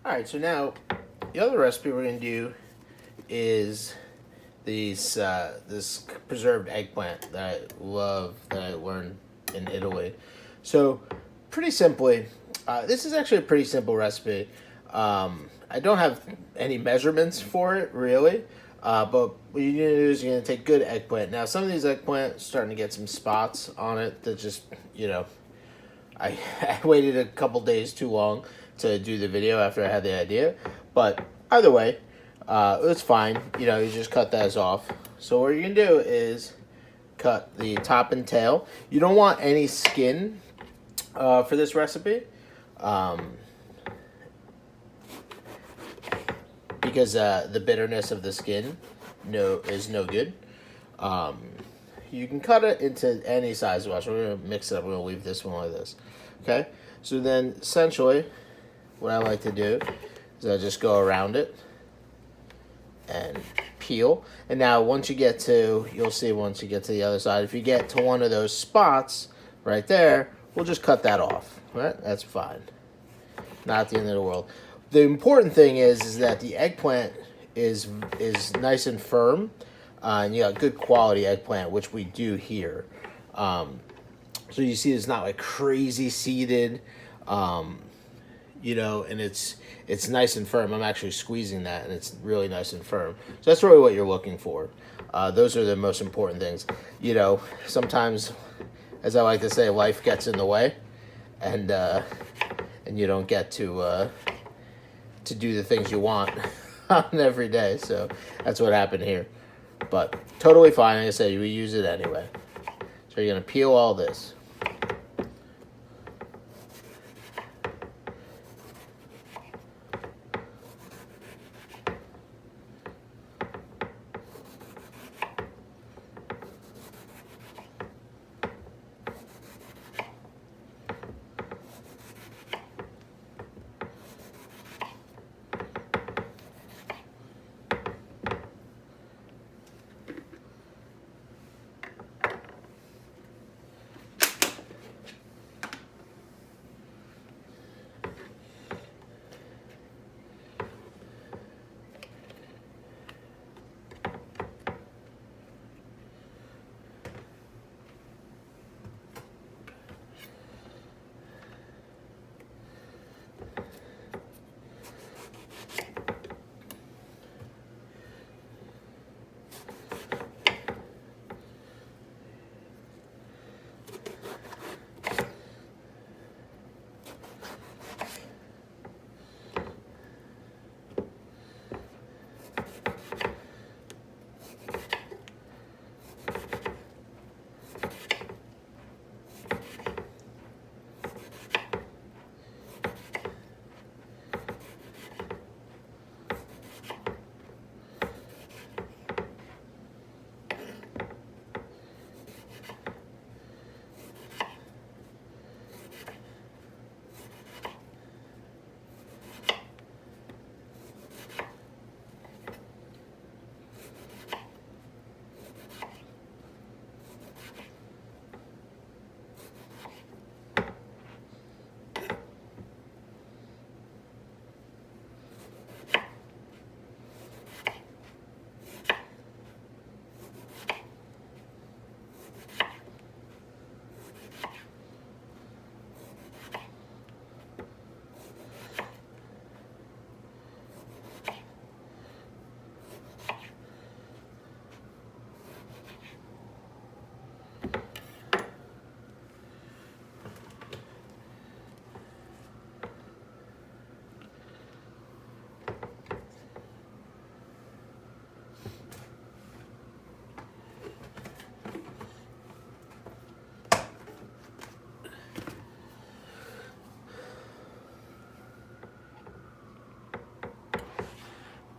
All right, so now the other recipe we're gonna do is this preserved eggplant that I love that I learned in Italy. So pretty simply, this is actually a pretty simple recipe. I don't have any measurements for it really, but what you need to do is you're gonna take good eggplant. Now some of these eggplant starting to get some spots on it that just I, I waited a couple days too long to do the video after I had the idea. But either way, it's fine. You just cut those off. So what you're going to do is cut the top and tail. You don't want any skin for this recipe because the bitterness of the skin is no good. You can cut it into any size. Watch, we're going to mix it up. We're going to leave this one like this. Okay? So then, essentially, what I like to do is I just go around it and peel. And now, you'll see once you get to the other side, if you get to one of those spots right there, we'll just cut that off. Right? That's fine. Not the end of the world. The important thing is that the eggplant is nice and firm. And you got good quality eggplant, which we do here. So you see it's not like crazy seeded, and it's nice and firm. I'm actually squeezing that, and it's really nice and firm. So that's really what you're looking for. Those are the most important things. Sometimes, as I like to say, life gets in the way, and you don't get to do the things you want on every day. So that's what happened here. But totally fine. Like I said, we use it anyway. So you're going to peel all this.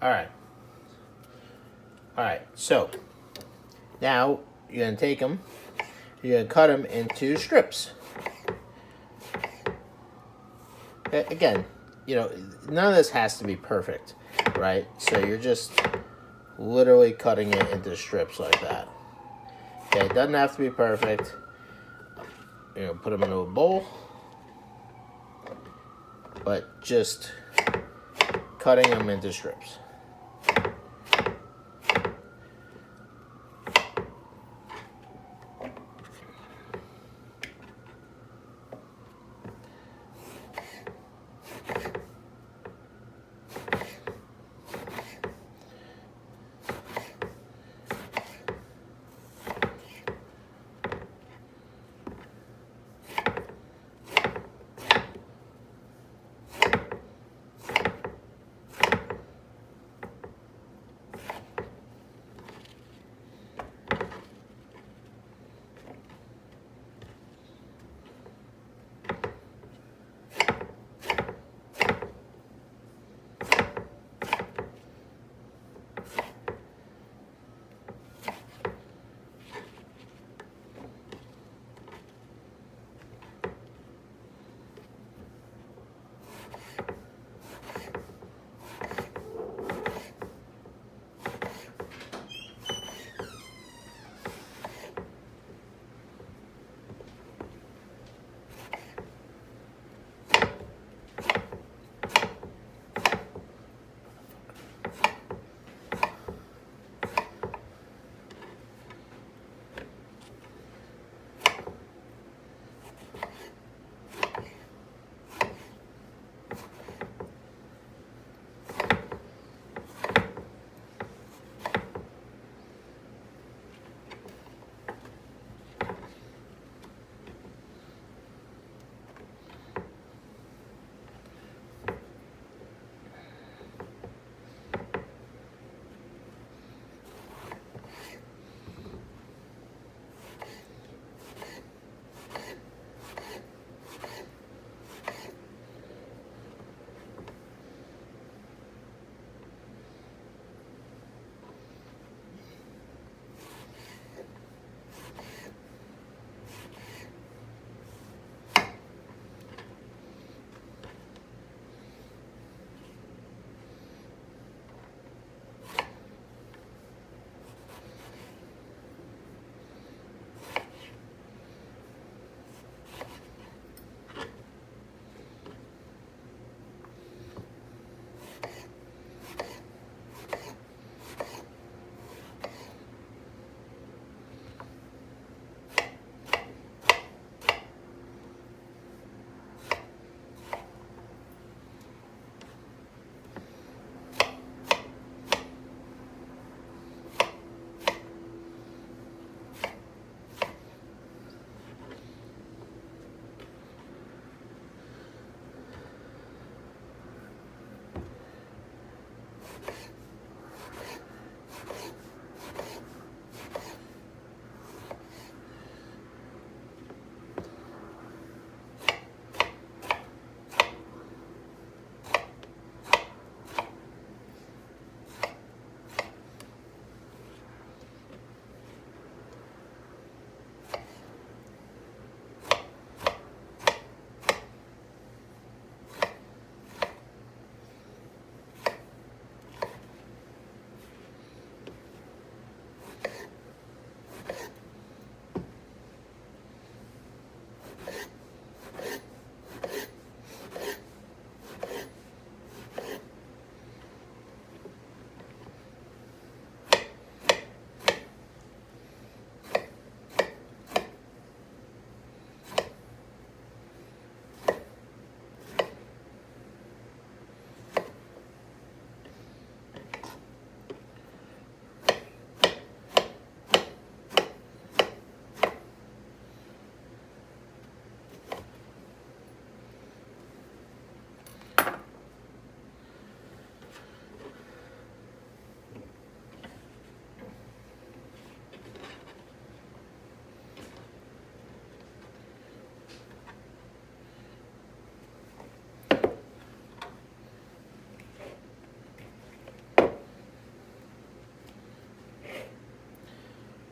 All right. All right. So now you're going to take them. You're going to cut them into strips. Okay, again, none of this has to be perfect, right? So you're just literally cutting it into strips like that. Okay, it doesn't have to be perfect. You're going to put them into a bowl. But just cutting them into strips.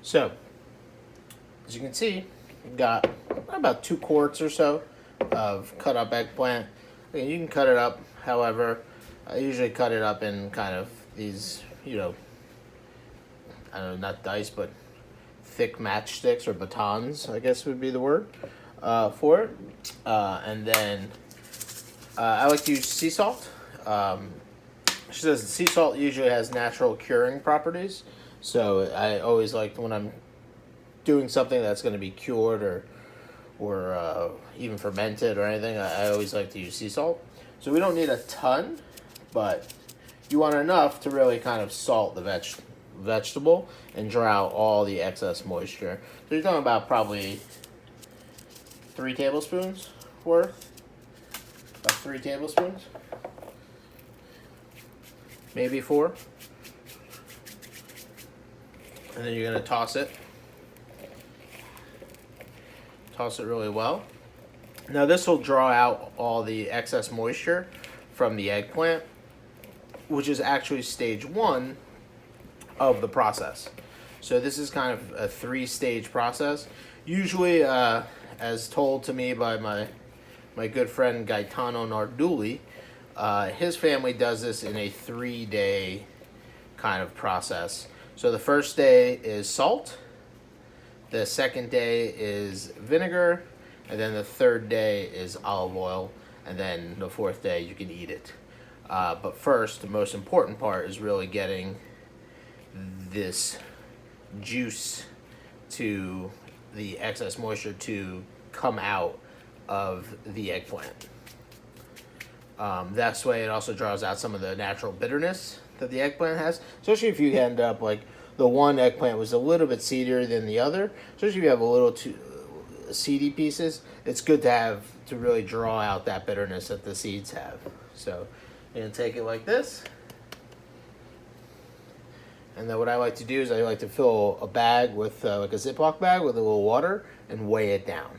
So, as you can see, we've got about 2 quarts or so of cut up eggplant. You can cut it up, however, I usually cut it up in kind of these, I don't know, not dice, but thick matchsticks or batons, I guess would be the word for it. And then I like to use sea salt. She says sea salt usually has natural curing properties. So I always like when I'm doing something that's going to be cured or even fermented or anything, I always like to use sea salt. So we don't need a ton, but you want enough to really kind of salt the vegetable and draw out all the excess moisture. So you're talking about probably 3 tablespoons worth. About 3 tablespoons. Maybe 4. And then you're going to toss it. Toss it really well. Now this will draw out all the excess moisture from the eggplant, which is actually stage 1 of the process. So this is kind of a 3-stage process. Usually, as told to me by my good friend Gaetano Narduli, his family does this in a 3-day kind of process. So the first day is salt, the second day is vinegar, and then the third day is olive oil, and then the 4th day you can eat it. But first, the most important part is really getting this juice to the excess moisture to come out of the eggplant. That's way it also draws out some of the natural bitterness that the eggplant has, especially if you end up like the one eggplant was a little bit seedier than the other, especially if you have a little too seedy pieces. It's good to have to really draw out that bitterness that the seeds have. So you're gonna take it like this, and then what I like to do is I like to fill a bag with like a Ziploc bag with a little water and weigh it down.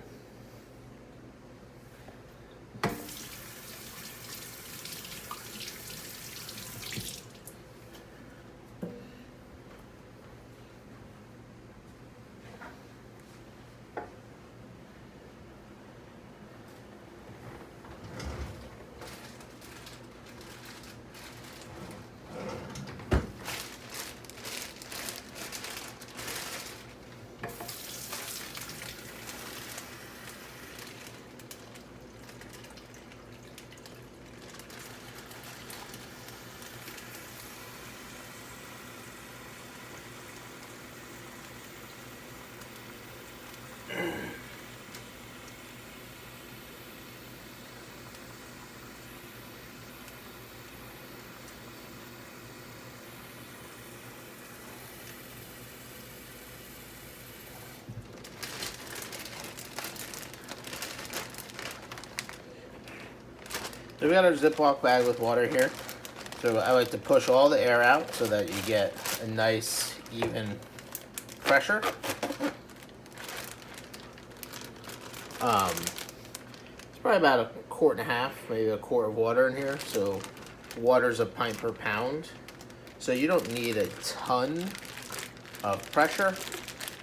So we got our Ziploc bag with water here. So I like to push all the air out so that you get a nice, even pressure. It's probably about 1.5 quarts, maybe 1 quart of water in here. So water's a pint per pound. So you don't need a ton of pressure,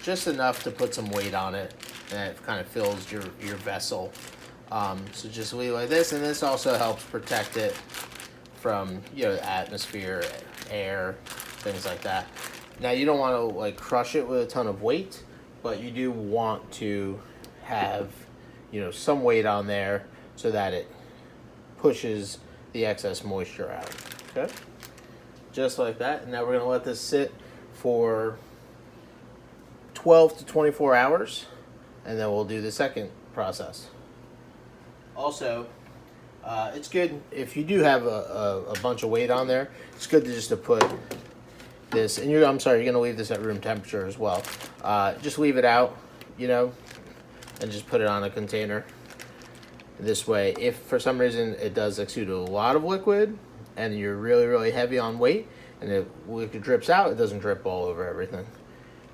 just enough to put some weight on it, and it kind of fills your vessel. So just leave it like this, and this also helps protect it from, the atmosphere, air, things like that. Now you don't want to like crush it with a ton of weight, but you do want to have, some weight on there so that it pushes the excess moisture out. Okay, just like that. And now we're gonna let this sit for 12 to 24 hours, and then we'll do the second process. Also, it's good if you do have a bunch of weight on there. It's good to put this, and you're going to leave this at room temperature as well. Just leave it out, and just put it on a container. This way, if for some reason it does exude a lot of liquid, and you're really, really heavy on weight, and the liquid drips out, it doesn't drip all over everything.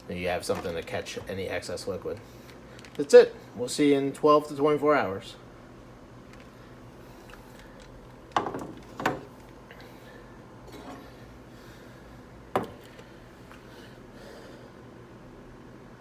And you have something to catch any excess liquid. That's it. We'll see you in 12 to 24 hours.